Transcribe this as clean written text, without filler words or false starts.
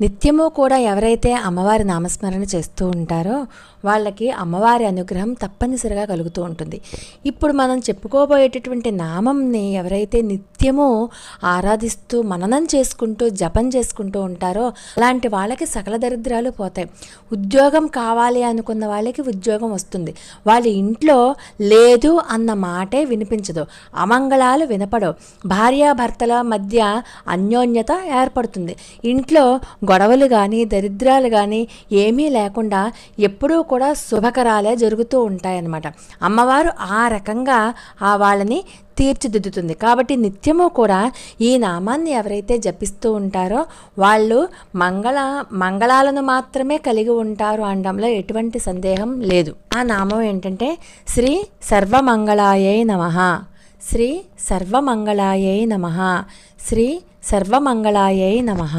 నిత్యము కూడా ఎవరైతే అమ్మవారి నామస్మరణ చేస్తూ ఉంటారో వాళ్ళకి అమ్మవారి అనుగ్రహం తప్పనిసరిగా కలుగుతూ ఉంటుంది. ఇప్పుడు మనం చెప్పుకోబోయేటటువంటి నామంని ఎవరైతే నిత్యము ఆరాధిస్తూ మననం చేసుకుంటూ జపం చేసుకుంటూ ఉంటారో అలాంటి వాళ్ళకి సకల దరిద్రాలు పోతాయి. ఉద్యోగం కావాలి అనుకున్న వాళ్ళకి ఉద్యోగం వస్తుంది. వాళ్ళ ఇంట్లో లేదు అన్న మాటే వినిపించదు, అమంగళాలు వినపడవు, భార్యాభర్తల మధ్య అన్యోన్యత ఏర్పడుతుంది. ఇంట్లో గొడవలు కానీ దరిద్రాలు కానీ ఏమీ లేకుండా ఎప్పుడూ కూడా శుభకరాలే జరుగుతూ ఉంటాయన్నమాట. అమ్మవారు ఆ రకంగా వాళ్ళని తీర్చిదిద్దుతుంది. కాబట్టి నిత్యము కూడా ఈ నామాన్ని ఎవరైతే జపిస్తూ ఉంటారో వాళ్ళు మంగళాలను మాత్రమే కలిగి ఉంటారు అనడంలో ఎటువంటి సందేహం లేదు. ఆ నామం ఏంటంటే శ్రీ సర్వమంగళాయై నమః, శ్రీ సర్వమంగళాయై నమః, శ్రీ సర్వమంగళాయై నమః.